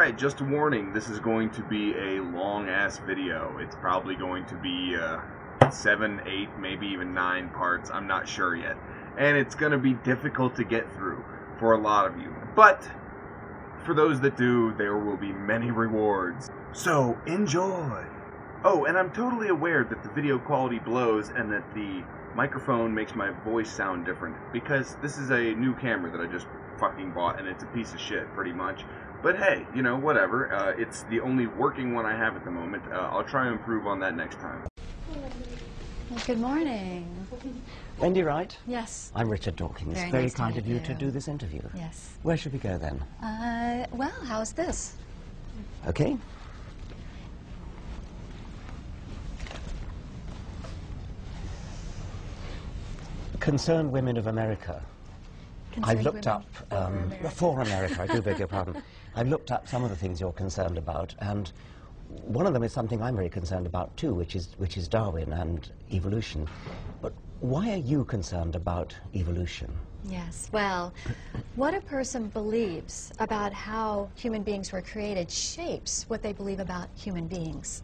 Alright, just a warning, this is going to be a long-ass video. It's probably going to be 7, 8, maybe even 9 parts, I'm not sure yet. And it's going to be difficult to get through for a lot of you. But, for those that do, there will be many rewards. So, enjoy! Oh, and I'm totally aware that the video quality blows and that the microphone makes my voice sound different, because this is a new camera that I just fucking bought, and it's a piece of shit, pretty much. But hey, you know, whatever. It's the only working one I have at the moment. I'll try to improve on that next time. Well, good morning. Wendy Wright? Yes. I'm Richard Dawkins. Very Very nice to kind meet of you you. to do this interview. Yes. Where should we go then? Well, how's this? Okay. Concerned Women of America. I've looked up, for America, I do beg your pardon. I've looked up some of the things you're concerned about, and one of them is something I'm very concerned about too, which is Darwin and evolution. But why are you concerned about evolution? Yes, well, what a person believes about how human beings were created shapes what they believe about human beings.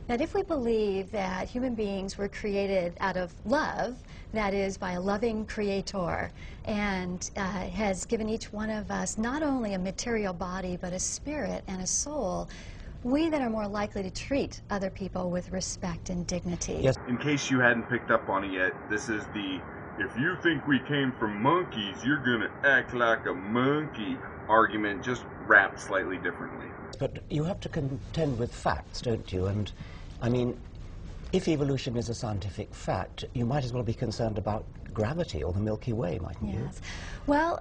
That if we believe that human beings were created out of love, that is, by a loving creator, and has given each one of us not only a material body, but a spirit and a soul, we then are more likely to treat other people with respect and dignity. Yes. In case you hadn't picked up on it yet, this is the "if you think we came from monkeys, you're gonna act like a monkey" argument, just wrapped slightly differently. But you have to contend with facts, don't you? And, I mean, if evolution is a scientific fact, you might as well be concerned about gravity or the Milky Way, mightn't you? Yes. Well,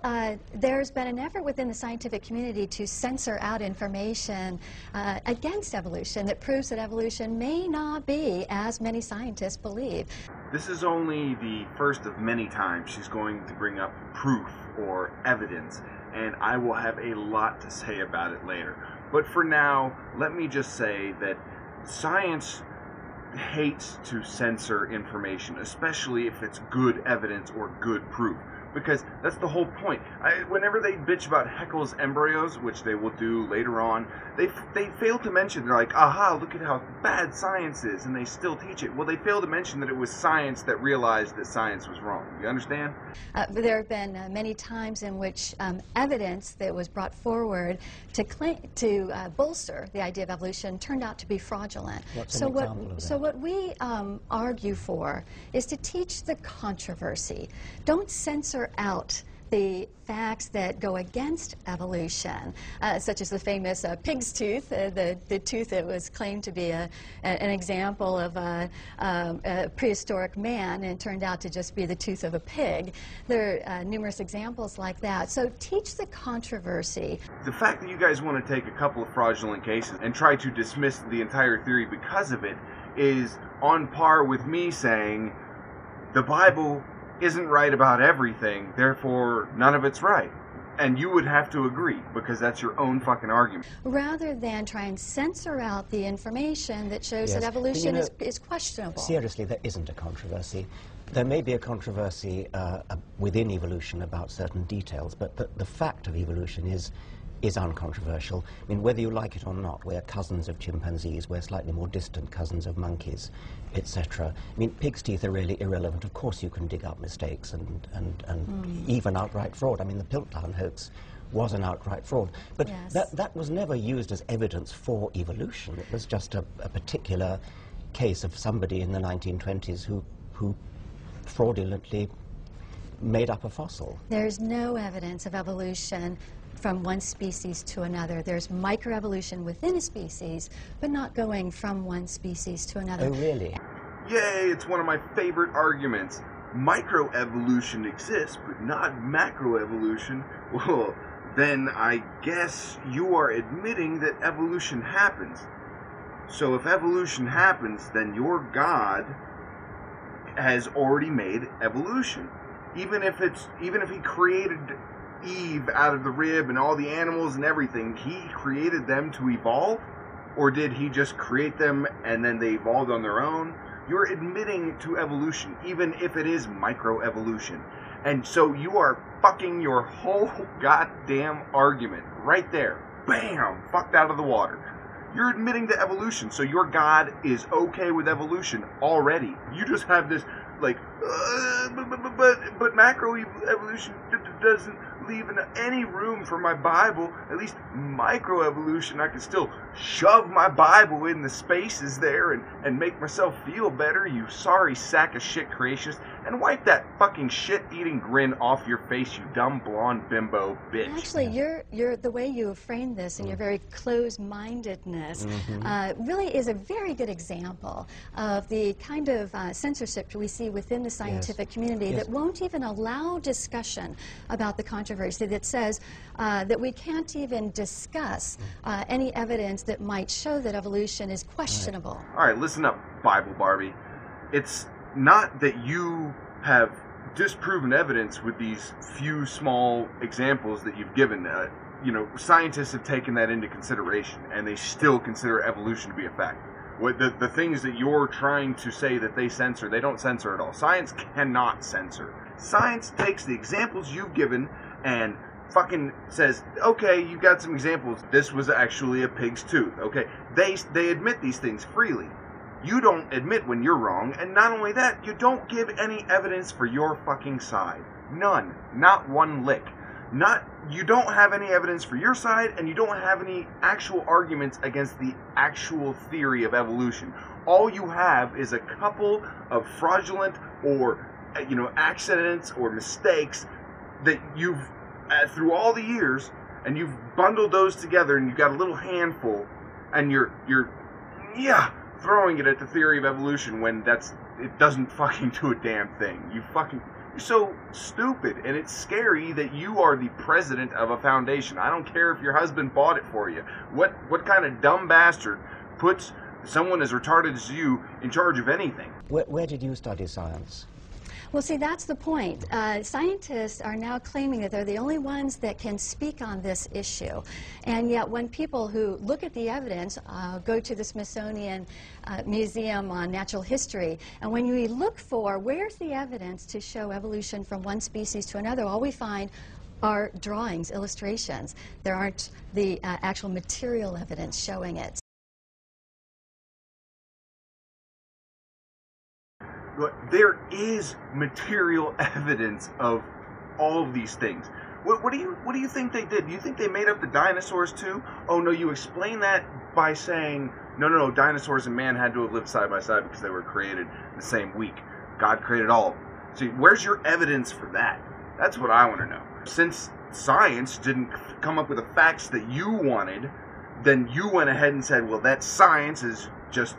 there's been an effort within the scientific community to censor out information against evolution that proves that evolution may not be as many scientists believe. This is only the first of many times she's going to bring up proof or evidence, and I will have a lot to say about it later. But for now, let me just say that science hates to censor information, especially if it's good evidence or good proof, because that's the whole point. Whenever they bitch about Haeckel's embryos, which they will do later on, they fail to mention, they're like, aha, look at how bad science is, and they still teach it. Well, they fail to mention that it was science that realized that science was wrong. You understand? There have been many times in which evidence that was brought forward to bolster the idea of evolution turned out to be fraudulent. What's an example of that? So what we argue for is to teach the controversy. Don't censor out the facts that go against evolution, such as the famous pig's tooth, the tooth that was claimed to be an example of a prehistoric man and turned out to just be the tooth of a pig. There are numerous examples like that. So teach the controversy. The fact that you guys want to take a couple of fraudulent cases and try to dismiss the entire theory because of it is on par with me saying the Bible isn't right about everything, therefore none of it's right. And you would have to agree, because that's your own fucking argument. Rather than try and censor out the information that shows that evolution is questionable. Seriously, there isn't a controversy. There may be a controversy within evolution about certain details, but the fact of evolution is uncontroversial. I mean, whether you like it or not, we're cousins of chimpanzees, we're slightly more distant cousins of monkeys, etc. I mean, pig's teeth are really irrelevant. Of course you can dig up mistakes and even outright fraud. I mean, the Piltdown hoax was an outright fraud. But that was never used as evidence for evolution. It was just a particular case of somebody in the 1920s who fraudulently made up a fossil. There's no evidence of evolution from one species to another. There's microevolution within a species, but not going from one species to another. Oh, really? Yay, it's one of my favorite arguments. Microevolution exists, but not macroevolution. Well, then I guess you are admitting that evolution happens. So if evolution happens, then your God has already made evolution. Even if he created Eve out of the rib and all the animals and everything, he created them to evolve? Or did he just create them and then they evolved on their own? You're admitting to evolution, even if it is microevolution. And so you are fucking your whole goddamn argument right there. bam, fucked out of the water. You're admitting to evolution, so your God is okay with evolution already. You just have this, like, but macro evolution doesn't leave any room for my Bible. At least microevolution, I can still shove my Bible in the spaces there and make myself feel better, you sorry sack of shit creationist, and wipe that fucking shit-eating grin off your face, you dumb blonde bimbo bitch. Actually, you're the way you framed this and your very closed-mindedness really is a very good example of the kind of censorship we see within the scientific community that won't even allow discussion about the controversy, that says that we can't even discuss any evidence that might show that evolution is questionable. All right, listen up, Bible Barbie. It's not that you have disproven evidence with these few small examples that you've given. You know, scientists have taken that into consideration, and they still consider evolution to be a fact. What the things that you're trying to say that they censor, they don't censor at all. Science cannot censor. Science takes the examples you've given and fucking says, okay, you got some examples. This was actually a pig's tooth. Okay, they admit these things freely. You don't admit when you're wrong, and not only that, you don't give any evidence for your fucking side. None. Not one lick. You don't have any evidence for your side, and you don't have any actual arguments against the actual theory of evolution. All you have is a couple of fraudulent or, accidents or mistakes that you've, through all the years, and you've bundled those together, and you've got a little handful, and you're throwing it at the theory of evolution when it doesn't fucking do a damn thing. You're so stupid, and it's scary that you are the president of a foundation. I don't care if your husband bought it for you. What kind of dumb bastard puts someone as retarded as you in charge of anything? Where did you study science? Well, see, that's the point. Scientists are now claiming that they're the only ones that can speak on this issue. And yet when people who look at the evidence go to the Smithsonian Museum on Natural History, and when you look for where's the evidence to show evolution from one species to another, all we find are drawings, illustrations. There aren't the actual material evidence showing it. There is material evidence of all of these things. What do you think they did? Do you think they made up the dinosaurs too? Oh no, you explain that by saying no, dinosaurs and man had to have lived side by side because they were created the same week. God created all of them. So where's your evidence for that? That's what I want to know. Since science didn't come up with the facts that you wanted, then you went ahead and said, well, that science is just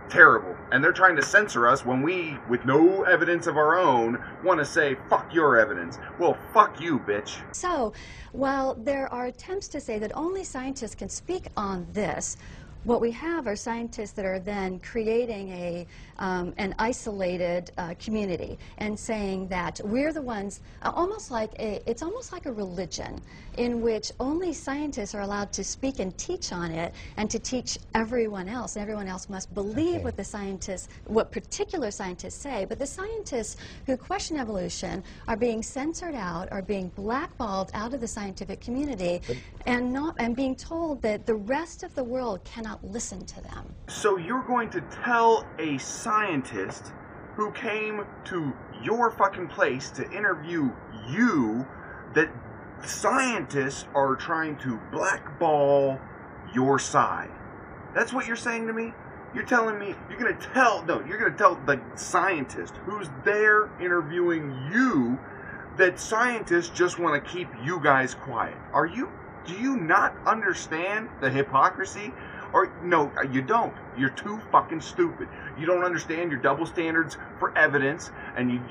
terrible, and they're trying to censor us when we, with no evidence of our own, want to say, fuck your evidence. Well, fuck you, bitch. So, while there are attempts to say that only scientists can speak on this, what we have are scientists that are then creating an isolated community and saying that we're the ones, it's almost like a religion in which only scientists are allowed to speak and teach on it, and to teach everyone else. And everyone else must believe what particular scientists say. But the scientists who question evolution are being censored out, are being blackballed out of the scientific community, and being told that the rest of the world cannot listen to them. So you're going to tell a scientist who came to your fucking place to interview you that scientists are trying to blackball your side? That's what you're saying to me? You're telling me you're going to tell the scientist who's there interviewing you that scientists just want to keep you guys quiet. Do you not understand the hypocrisy? Or, no, you don't. You're too fucking stupid. You don't understand your double standards for evidence, and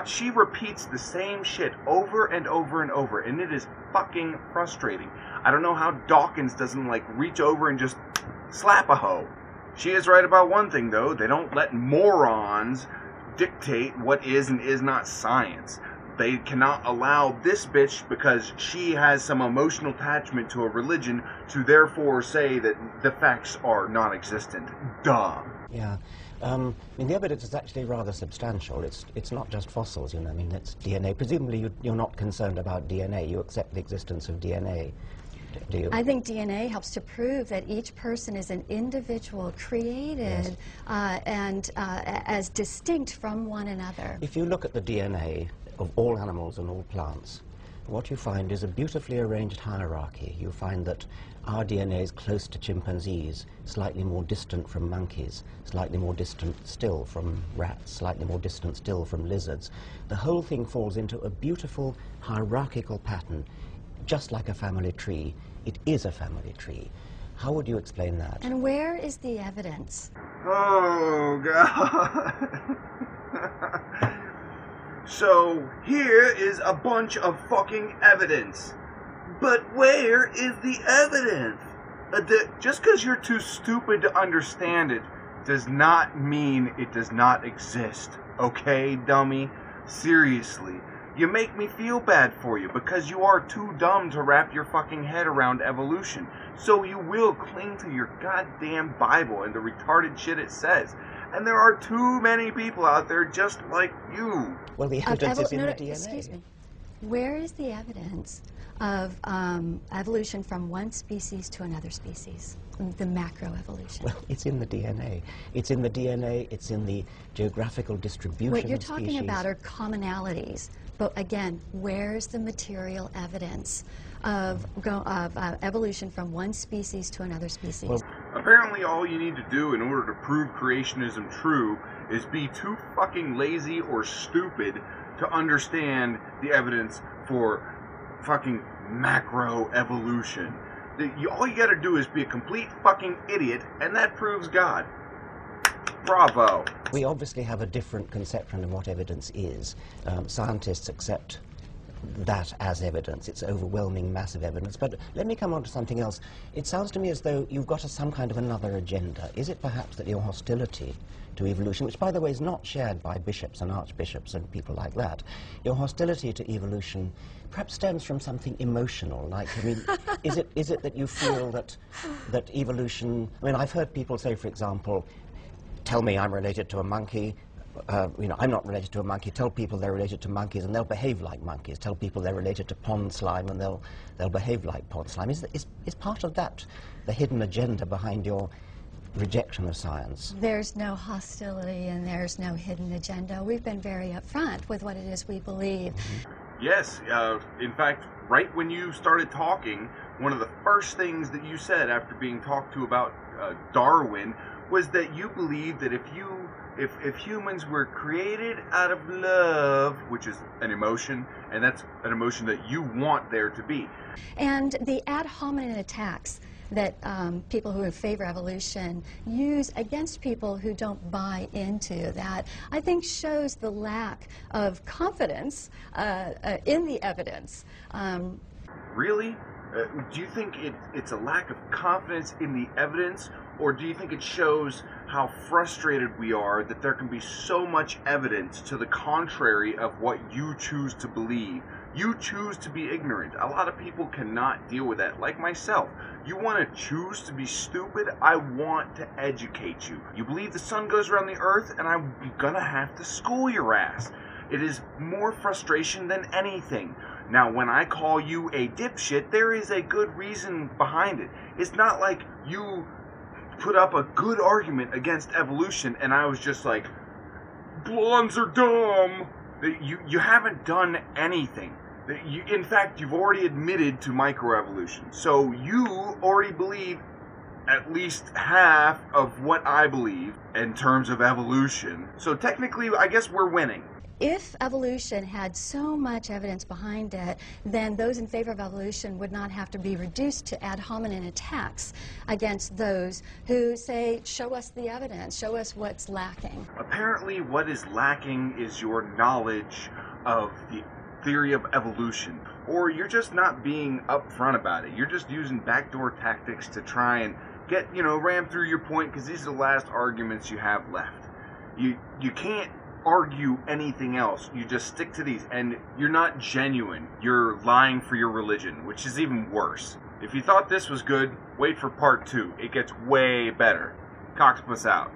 she repeats the same shit over and over and over, and it is fucking frustrating. I don't know how Dawkins doesn't, reach over and just slap a hoe. She is right about one thing, though. They don't let morons dictate what is and is not science. They cannot allow this bitch, because she has some emotional attachment to a religion, to therefore say that the facts are non-existent. Duh. Yeah. The evidence is actually rather substantial. It's not just fossils, it's DNA. Presumably you're not concerned about DNA. You accept the existence of DNA. Do you? I think DNA helps to prove that each person is an individual created as distinct from one another. If you look at the DNA of all animals and all plants, what you find is a beautifully arranged hierarchy. You find that our DNA is close to chimpanzees, slightly more distant from monkeys, slightly more distant still from rats, slightly more distant still from lizards. The whole thing falls into a beautiful hierarchical pattern, just like a family tree. It is a family tree. How would you explain that? And where is the evidence? Oh, God. So, here is a bunch of fucking evidence. But where is the evidence? Just because you're too stupid to understand it does not mean it does not exist. Okay, dummy? Seriously. You make me feel bad for you because you are too dumb to wrap your fucking head around evolution. So you will cling to your goddamn Bible and the retarded shit it says. And there are too many people out there just like you. Well, the evidence is in the DNA. Excuse me. Where is the evidence of evolution from one species to another species? The macroevolution. Well, it's in the DNA. It's in the DNA. It's in the geographical distribution What you're of talking species. about are commonalities. But again, where's the material evidence of evolution from one species to another species? Well, apparently all you need to do in order to prove creationism true is be too fucking lazy or stupid to understand the evidence for fucking macroevolution. All you gotta do is be a complete fucking idiot, and that proves God. Bravo. we obviously have a different conception of what evidence is. Scientists accept that as evidence. It's overwhelming, massive evidence. But let me come on to something else. It sounds to me as though you've got some kind of another agenda. Is it perhaps that your hostility to evolution, which by the way is not shared by bishops and archbishops and people like that, your hostility to evolution perhaps stems from something emotional? Like, I mean, is it that you feel that evolution, I mean, I've heard people say, for example, tell me I'm related to a monkey, you know, I'm not related to a monkey. Tell people they're related to monkeys and they'll behave like monkeys. Tell people they're related to pond slime and they'll behave like pond slime. Is part of that the hidden agenda behind your rejection of science? There's no hostility and there's no hidden agenda. We've been very upfront with what it is we believe. Yes, in fact, right when you started talking, one of the first things that you said after being talked to about Darwin was that you believe that if humans were created out of love, which is an emotion, and that's an emotion that you want there to be. And the ad hominem attacks that people who favor evolution use against people who don't buy into that, I think shows the lack of confidence in the evidence. Really? Do you think it's a lack of confidence in the evidence, or do you think it shows how frustrated we are that there can be so much evidence to the contrary of what you choose to believe? You choose to be ignorant. A lot of people cannot deal with that, like myself. You want to choose to be stupid? I want to educate you. You believe the sun goes around the earth, and I'm gonna have to school your ass. It is more frustration than anything. Now, when I call you a dipshit, there is a good reason behind it. It's not like you put up a good argument against evolution and I was just like, blondes are dumb. You haven't done anything. In fact, you've already admitted to microevolution. So you already believe at least half of what I believe in terms of evolution. So technically, I guess we're winning. If evolution had so much evidence behind it, then those in favor of evolution would not have to be reduced to ad hominem attacks against those who say, show us the evidence, show us what's lacking. Apparently what is lacking is your knowledge of the theory of evolution, or you're just not being upfront about it. You're just using backdoor tactics to try and get, ram through your point because these are the last arguments you have left. You can't argue anything else. You just stick to these, and you're not genuine. You're lying for your religion, which is even worse. If you thought this was good, wait for part 2. It gets way better. Coxbus out.